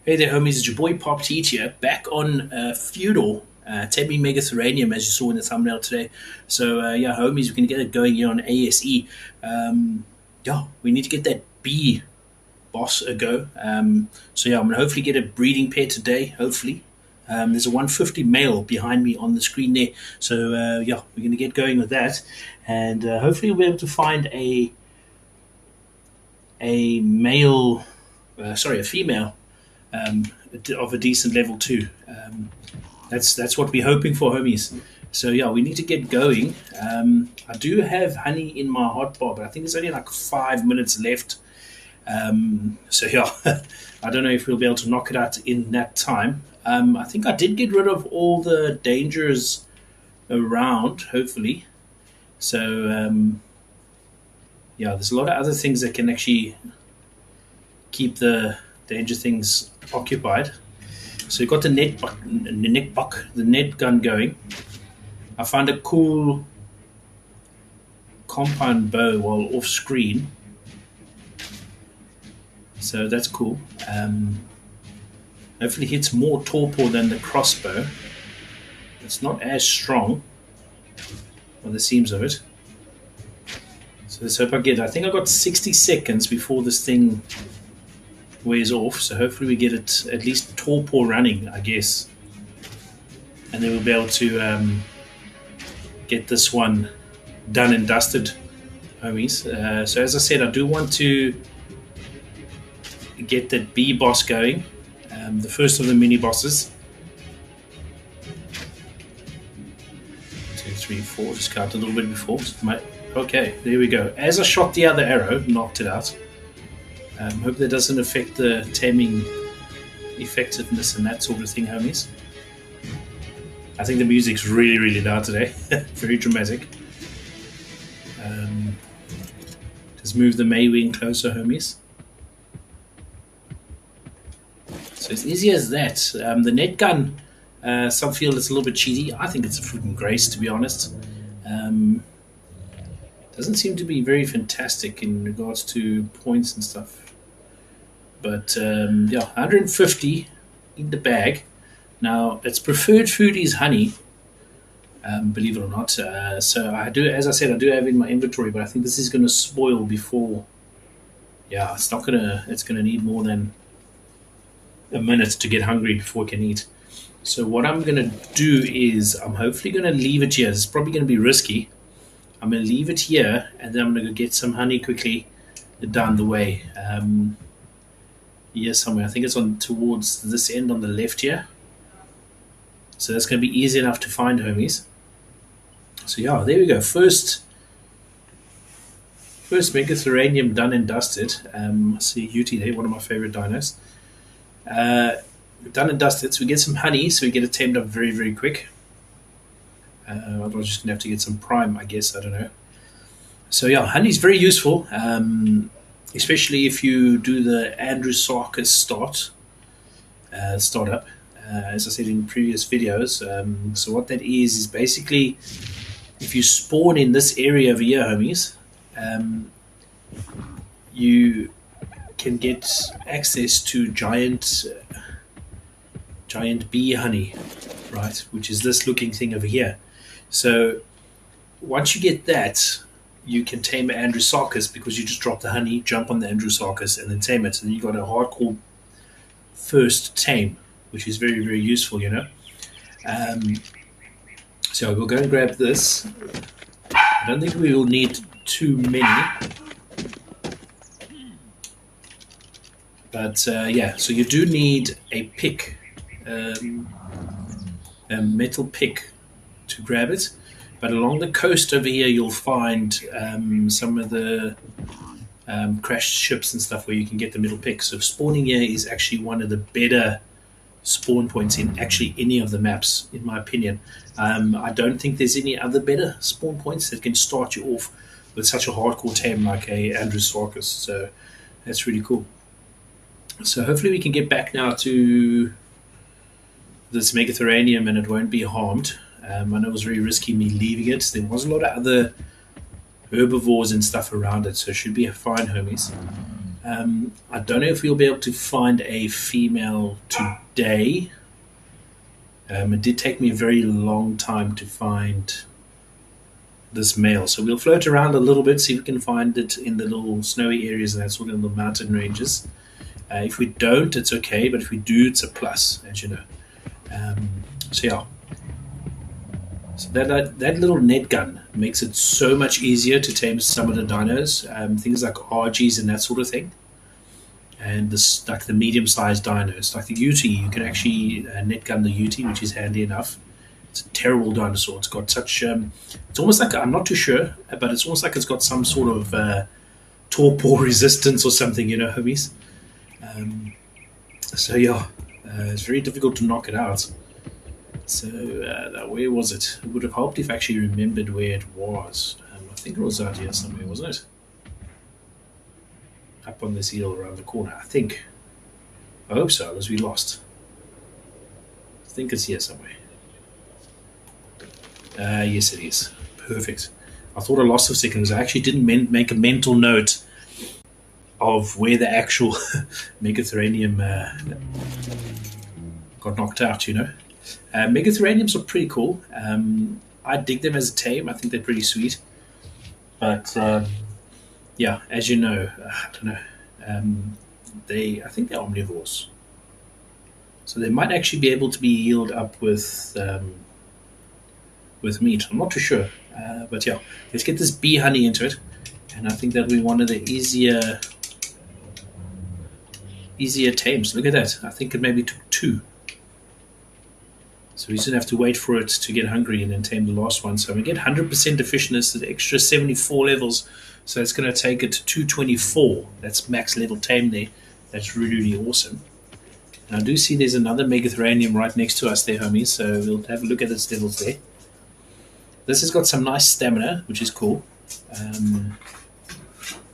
Hey there, homies. It's your boy Pop Teach here, back on Feudal, Taming Megatherium, as you saw in the thumbnail today. So, yeah, homies, we can get it going here on ASE. Yeah, we need to get that bee boss a go. So, yeah, I'm going to hopefully get a breeding pair today, hopefully. There's a 150 male behind me on the screen there. So, yeah, we're going to get going with that. And hopefully we'll be able to find a male, a female um, of a decent level too. That's what we're hoping for, homies. So yeah, we need to get going. I do have honey in my hot bar, but I think there's only like 5 minutes left. So yeah, I don't know if we'll be able to knock it out in that time. I think I did get rid of all the dangers around, hopefully. So yeah, there's a lot of other things that can actually keep the danger things occupied. So you've got the the net gun going. I found a cool compound bow while off screen, so that's cool. Hopefully hits more torpor than the crossbow. It's not as strong by the seams of it. So let's hope I get it. I think I got 60 seconds before this thing wears off, so hopefully we get it at least torpor running, I guess, and then we'll be able to get this one done and dusted, homies. So as I said, I do want to get that bee boss going, the first of the mini bosses. 2, 3, 4. Just count a little bit before. Okay, there we go. As I shot the other arrow, knocked it out. Hope that doesn't affect the taming effectiveness and that sort of thing, homies. I think the music's really, really loud today. Very dramatic. Just move the Maywing closer, homies. So it's easy as that. The net gun, some feel it's a little bit cheesy. I think it's a freaking grace, to be honest. Doesn't seem to be very fantastic in regards to points and stuff. But yeah, 150 in the bag. Now, its preferred food is honey, believe it or not. So I do, as I said, I do have it in my inventory, but I think this is going to spoil before. Yeah, it's not gonna. It's gonna need more than a minute to get hungry before it can eat. So what I'm gonna do is I'm hopefully gonna leave it here. It's probably gonna be risky. I'm gonna leave it here, and then I'm gonna go get some honey quickly down the way. Here somewhere. I think it's on towards this end on the left here. So that's going to be easy enough to find, homies. So yeah, there we go. First Megatherium done and dusted. I see UT there, one of my favorite dinos. Done and dusted. So we get some honey, so we get it tamed up very, very quick. Otherwise, we're just going to have to get some prime, I guess. I don't know. So yeah, honey's very useful. Especially if you do the Andrewsarchus startup, as I said in previous videos. So what that is basically if you spawn in this area over here, homies, you can get access to giant bee honey, right? Which is this looking thing over here. So once you get that, you can tame Andrewsarchus because you just drop the honey, jump on the Andrewsarchus, and then tame it. And then you got a hardcore first tame, which is very, very useful, you know. So we'll go and grab this. I don't think we will need too many. But yeah, so you do need a pick, a metal pick to grab it. But along the coast over here, you'll find some of the crashed ships and stuff where you can get the middle pick. So spawning here is actually one of the better spawn points in actually any of the maps, in my opinion. I don't think there's any other better spawn points that can start you off with such a hardcore tame like a Andrewsarchus. So that's really cool. So hopefully we can get back now to this Megatherium and it won't be harmed. I know it was very risky me leaving it. There was a lot of other herbivores and stuff around it, so it should be fine, homies. I don't know if we'll be able to find a female today. It did take me a very long time to find this male, so we'll float around a little bit, see if we can find it in the little snowy areas and that sort of the mountain ranges. If we don't, it's okay, but if we do, it's a plus, as you know. So yeah, so that little net gun makes it so much easier to tame some of the dinos, things like RGs and that sort of thing. And this, like the medium-sized dinos, like the UT, you can actually net gun the UT, which is handy enough. It's a terrible dinosaur. It's got such. It's almost like, I'm not too sure, but it's almost like it's got some sort of torpor resistance or something, homies. So yeah, it's very difficult to knock it out. So where was it? It would have helped if I actually remembered where it was. I think it was out here somewhere, wasn't it? Up on this hill around the corner, I think. I hope so, unless we lost. I think it's here somewhere. Yes, it is. Perfect. I thought I lost for a second because I actually didn't make a mental note of where the actual Megatherium got knocked out, Megatheriums are pretty cool. I dig them as a tame. I think they're pretty sweet. But yeah, as you know, I don't know. I think they're omnivores, so they might actually be able to be healed up with meat. I'm not too sure, but yeah, let's get this bee honey into it, and I think that'll be one of the easier tames. Look at that. I think it maybe took 2. So we just have to wait for it to get hungry and then tame the last one. So we get 100% efficientness, the extra 74 levels. So it's going to take it to 224. That's max level tame there. That's really, really awesome. And I do see there's another Megatherium right next to us there, homies. So we'll have a look at its levels there. This has got some nice stamina, which is cool.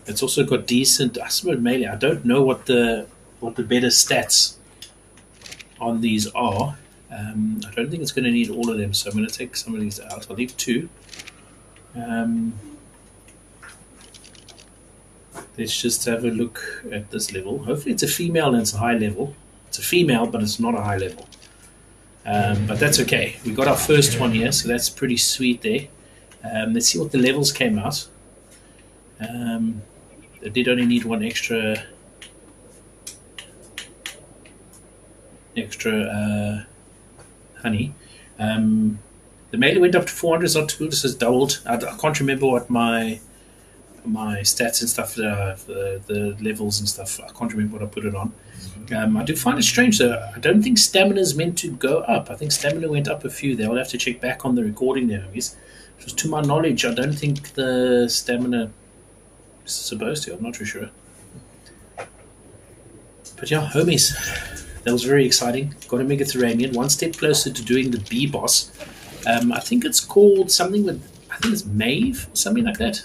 It's also got decent melee. I don't know what the better stats on these are. I don't think it's going to need all of them, so I'm going to take some of these out. I'll leave 2. Let's just have a look at this level. Hopefully it's a female and it's a high level. It's a female, but it's not a high level. But that's okay. We got our first one here, so that's pretty sweet there. Let's see what the levels came out. They did only need one extra honey. The melee went up to 400. It's not too good. This has doubled. I can't remember what my stats and stuff, the levels and stuff. I can't remember what I put it on. I do find it strange though. I don't think stamina is meant to go up. I think stamina went up a few there. I'll have to check back on the recording there, homies. Just to my knowledge, I don't think the stamina is supposed to. I'm not too sure. But yeah, homies, that was very exciting. Got a Megatherium, one step closer to doing the bee boss. I think it's called something with, I think it's Maeve, or something like that.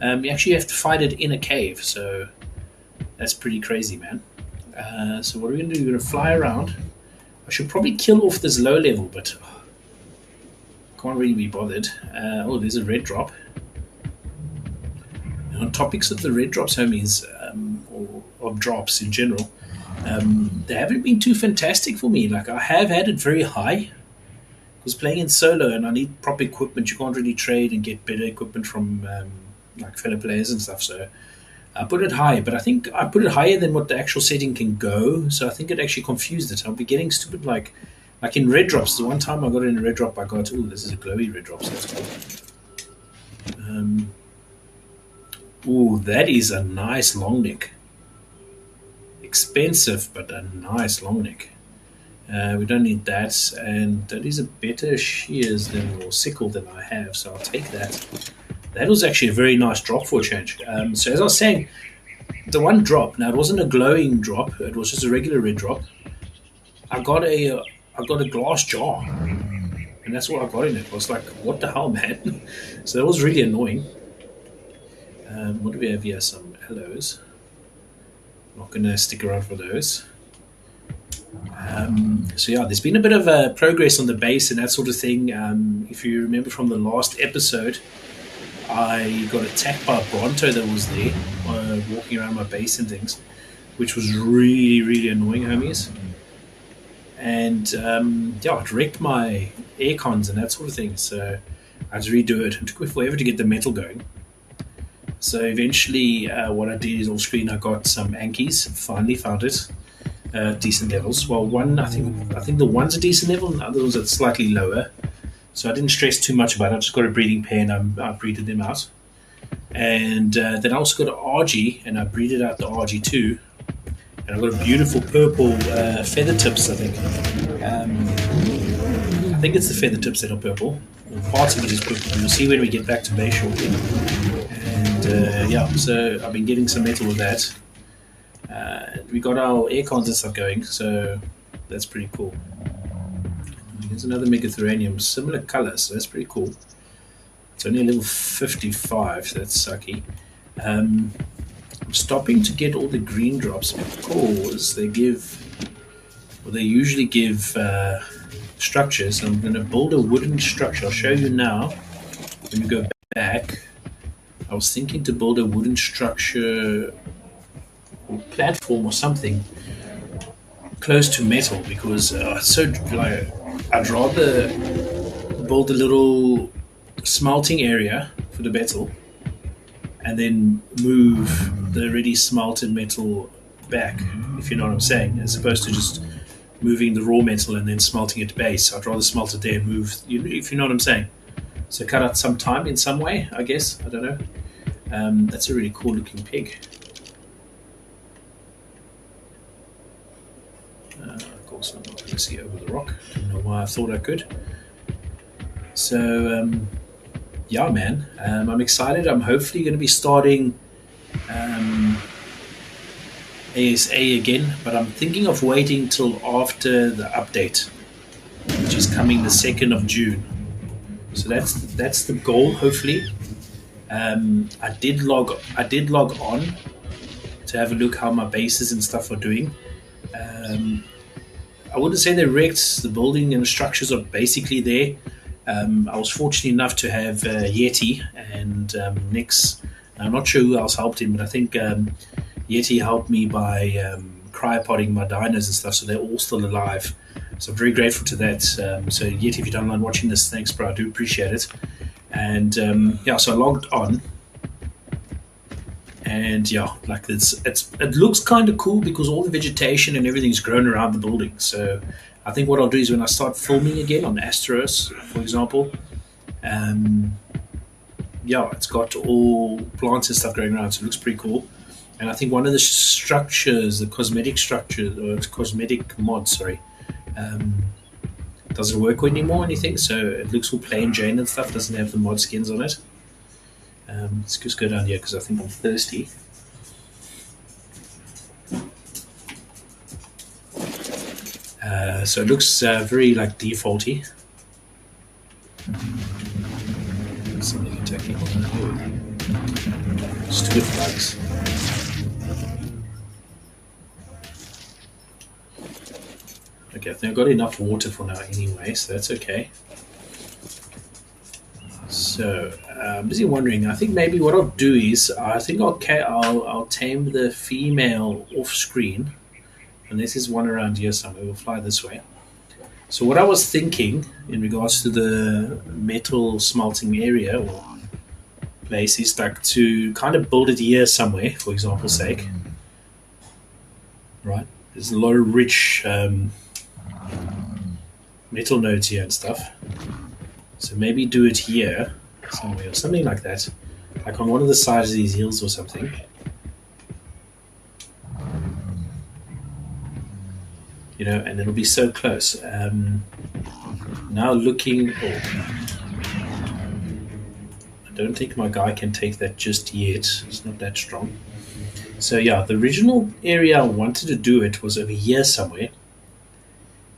You actually have to fight it in a cave, so that's pretty crazy, man. So what are we going to do? We're going to fly around. I should probably kill off this low level, but can't really be bothered. Oh, there's a red drop. And on topics of the red drops, homies, or of drops in general, they haven't been too fantastic for me. Like, I have had it very high. I was playing in solo, and I need proper equipment. You can't really trade and get better equipment from like fellow players and stuff. So I put it high, but I think I put it higher than what the actual setting can go. So I think it actually confused it. I'll be getting stupid like in red drops. The one time I got in a red drop, I got, oh, this is a glowy red drop. So that's cool. Oh, that is a nice long neck. Expensive, but a nice long neck. We don't need that, and that is a better shears or sickle than I have, so I'll take that. That was actually a very nice drop for a change. So as I was saying, the one drop, now it wasn't a glowing drop, it was just a regular red drop. I got a glass jar, and that's what I got in it. I was like, what the hell, man? So that was really annoying. What do we have here? Some aloes. Not going to stick around for those. So yeah, there's been a bit of progress on the base and that sort of thing. If you remember from the last episode, I got attacked by a Bronto that was there, walking around my base and things, which was really, really annoying, homies. And yeah, it wrecked my air cons and that sort of thing. So I had to redo it. It took me forever to get the metal going. So eventually, what I did is off screen, I got some Ankies. Finally found it, decent levels. Well, one I think the one's a decent level, and the other one's at slightly lower. So I didn't stress too much about it. I just got a breeding pair and I breeded them out. And then I also got an RG and I breeded out the RG2. And I've got a beautiful purple feather tips, I think. I think it's the feather tips that are purple. Well, parts of it is purple. You'll see when we get back to base shortly. And yeah, so I've been getting some metal with that. We got our air cons and stuff going, so that's pretty cool. There's another Megatherium, similar color, so that's pretty cool. It's only a level 55, so that's sucky. I'm stopping to get all the green drops because they usually give structures. I'm going to build a wooden structure. I'll show you now. When we go back, I was thinking to build a wooden structure or platform or something close to metal because it's so like I'd rather build a little smelting area for the metal and then move the already smelted metal back, if you know what I'm saying, as opposed to just moving the raw metal and then smelting it to base. I'd rather smelt it there and move, if you know what I'm saying. So cut out some time in some way, I guess. I don't know. That's a really cool looking pig. Of course, I'm not going to see over the rock. I don't know why I thought I could. So, yeah, man, I'm excited. I'm hopefully going to be starting ASA again, but I'm thinking of waiting till after the update, which is coming the 2nd of June. So that's the goal, hopefully. I did log on to have a look how my bases and stuff are doing. I wouldn't say they're wrecked. The building and the structures are basically there. I was fortunate enough to have Yeti and Nix. I'm not sure who else helped him, but I think Yeti helped me by cryopodding my dinos and stuff, so they're all still alive. So I'm very grateful to that. So Yeti, if you don't mind watching this, thanks, bro. I do appreciate it. And yeah, so I logged on. And yeah, like it looks kind of cool because all the vegetation and everything's grown around the building. So I think what I'll do is when I start filming again on Asteros, for example, yeah, it's got all plants and stuff growing around, so it looks pretty cool. And I think one of the structures, the cosmetic structure, or cosmetic mod, sorry, doesn't work anymore or anything, so it looks all plain Jane and stuff, doesn't have the mod skins on it. Let's just go down here because I think I'm thirsty. So it looks very like defaulty. Something attacking on the stupid bugs. Okay, I think I've got enough water for now anyway, so that's okay. So I'm busy wondering. I think maybe what I'll do is I think I'll tame the female off screen, and this is one around here somewhere. We'll fly this way. So what I was thinking in regards to the metal smelting area or place is like to kind of build it here somewhere, for example's sake. Right? There's a lot of rich metal nodes here and stuff. So maybe do it here somewhere or something like that. Like on one of the sides of these hills or something. You know, and it'll be so close. Now looking... Oh, I don't think my guy can take that just yet. It's not that strong. So yeah, the original area I wanted to do it was over here somewhere.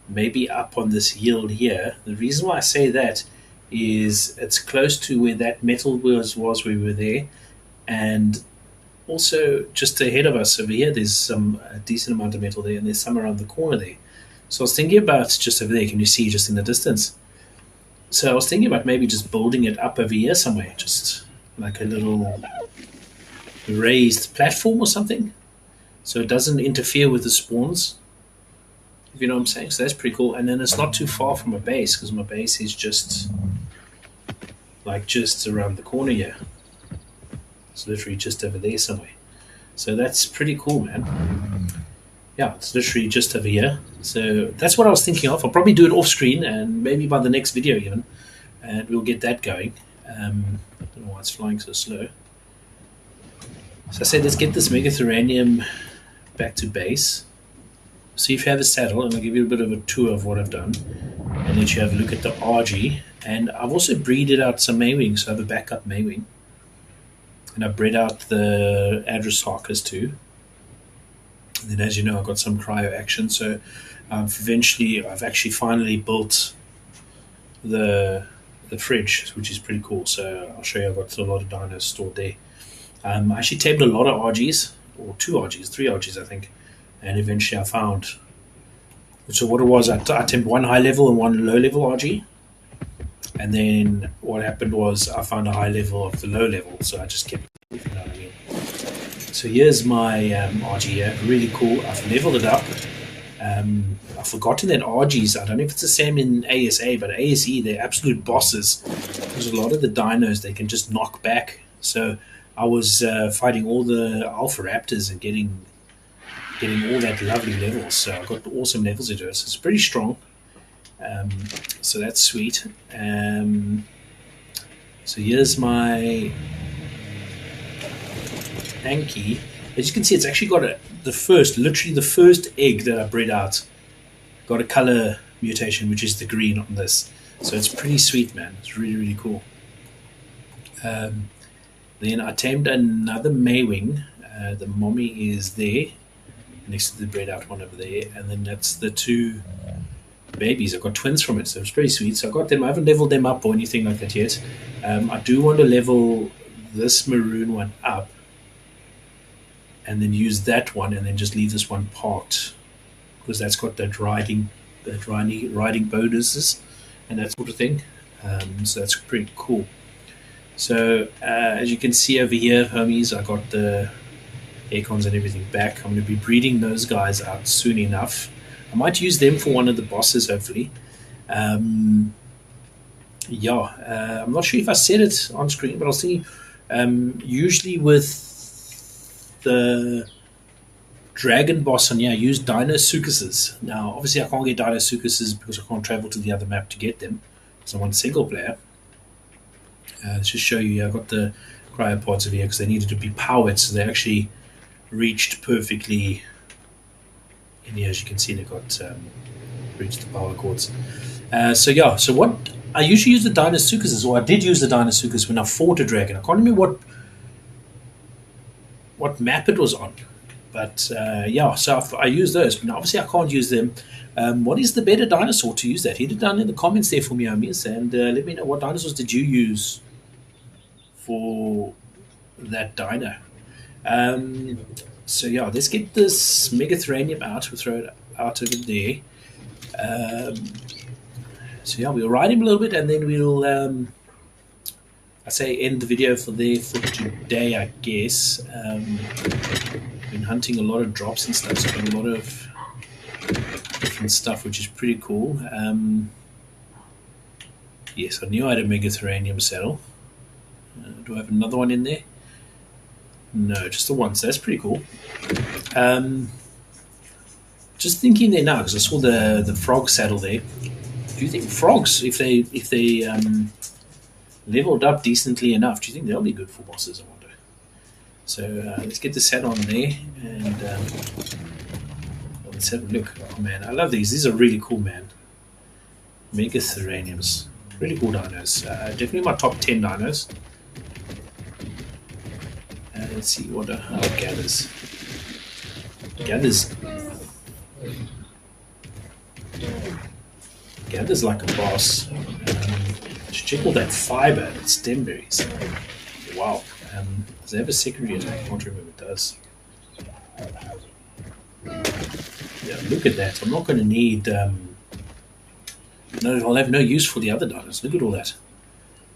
Maybe up on this hill here. The reason why I say that is it's close to where that metal was when we were there, and also just ahead of us over here there's a decent amount of metal there, and there's some around the corner there. So I was thinking about just over there, can you see just in the distance? So I was thinking about maybe just building it up over here somewhere, just like a little raised platform or something, so it doesn't interfere with the spawns. If you know what I'm saying. So that's pretty cool. And then it's not too far from my base, because my base is just around the corner here. It's literally just over there somewhere. So that's pretty cool, man. Yeah, it's literally just over here. So that's what I was thinking of. I'll probably do it off screen, and maybe by the next video even, and we'll get that going. I don't know why it's flying so slow. So I said, let's get this Megatherium back to base. See if you have a saddle, and I'll give you a bit of a tour of what I've done, and let you have a look at the RG. And I've also breeded out some Maywings, so I have a backup Maywing. And I bred out the Address Harkers too. And then, as you know, I've got some cryo action. So I've actually finally built the fridge, which is pretty cool. So I'll show you. I've got a lot of dinos stored there. I actually tamed a lot of RGs, or 2 RGs, 3 RGs, I think. And eventually I found. So what it was, I tamed 1 high level and 1 low level RG. And then what happened was I found a high level of the low level, so I just kept it. You know what I mean? So here's my RG here, really cool. I've leveled it up. I've forgotten that RGs, I don't know if it's the same in ASA, but ASE, they're absolute bosses. Because a lot of the dinos, they can just knock back. So I was fighting all the Alpha Raptors and getting all that lovely levels. So I got awesome levels into it. So it's pretty strong. So that's sweet. So here's my Anki. As you can see, it's actually got literally the first egg that I bred out got a color mutation, which is the green on this. So it's pretty sweet, man. It's really, really cool. Then I tamed another Maywing. The mommy is there, next to the bred out one over there, and then that's the 2 babies. I've got twins from it, so it's pretty sweet. So I got them. I haven't leveled them up or anything like that yet. I do want to level this maroon one up, and then use that one, and then just leave this one parked, because that's got that riding bonuses and that sort of thing. So that's pretty cool. So as you can see over here, homies, I got the acorns and everything back. I'm going to be breeding those guys out soon enough. I might use them for one of the bosses, hopefully. I'm not sure if I said it on screen, but I'll see. Usually with the dragon boss on here, I use Dinosuchuses. Now, obviously, I can't get Dinosuchuses because I can't travel to the other map to get them. So I want single player. Let's just show you. I got the cryopods over here because they needed to be powered, so they actually reached perfectly. And here, as you can see, they got reached the power cords. So what I usually use the Dinosuchuses, or I did use the Dinosuchus when I fought a dragon. I can't remember what map it was on, but so I use those. But obviously, I can't use them. What is the better dinosaur to use that? Hit it down in the comments there for me, homies, and let me know what dinosaurs did you use for that dino. Let's get this Megatherium out. We'll throw it out over there. We'll ride him a little bit, and then we'll end the video for today, I guess. Been hunting a lot of drops and stuff, so I've got a lot of different stuff, which is pretty cool. Yes, I knew I had a Megatherium saddle. Do I have another one in there? No, just the one. So that's pretty cool. Just thinking there now, because I saw the frog saddle there. Do you think frogs, if they leveled up decently enough, do you think they'll be good for bosses? I wonder. So let's get the saddle on there, and let's have a look. Oh man, I love these. These are really cool, man. Megatheriums, really cool dinos. Definitely my top 10 dinos. Let's see what how it gathers. Gathers like a boss. Check all that fiber, that stemberries. Wow. Does it have a secondary attack? I can't remember it does. Yeah, look at that. I'm not going to need. I'll have no use for the other dinos. Look at all that.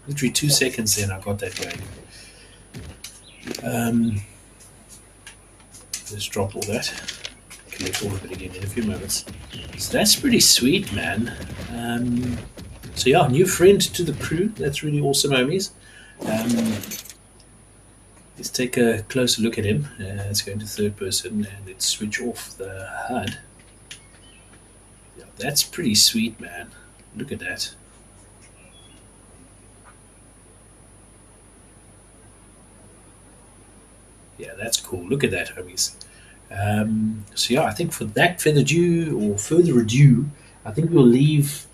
Literally 2 seconds then I got that going. Let's drop all that. Collect all of it again in a few moments. So that's pretty sweet, man. So yeah, new friend to the crew. That's really awesome, homies. Let's take a closer look at him. Let's go into third person and let's switch off the HUD. Yeah, that's pretty sweet, man. Look at that. Yeah, that's cool. Look at that, homies. So yeah, I think for that further ado, I think we'll leave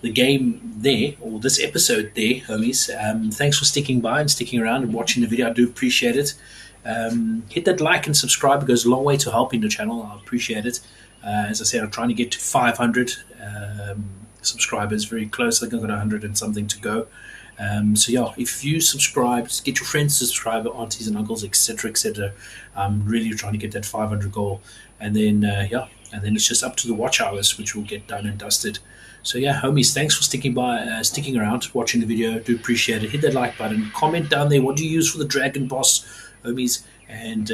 the game there, or this episode there, homies. Thanks for sticking by and sticking around and watching the video. I do appreciate it. Hit that like and subscribe. It goes a long way to helping the channel. I appreciate it. As I said, I'm trying to get to 500 subscribers. Very close. I think I've got 100 and something to go. So yeah, if you subscribe, get your friends to subscribe, aunties and uncles, etc., etc. I'm really trying to get that 500 goal, and then and then it's just up to the watch hours, which will get done and dusted. So yeah, homies, thanks for sticking by, sticking around, watching the video. Do appreciate it. Hit that like button. Comment down there. What do you use for the dragon boss, homies? And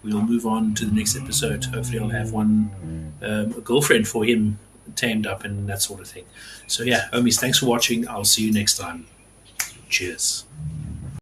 we'll move on to the next episode. Hopefully, I'll have a girlfriend for him tamed up and that sort of thing. So yeah, homies, thanks for watching. I'll see you next time. Cheers.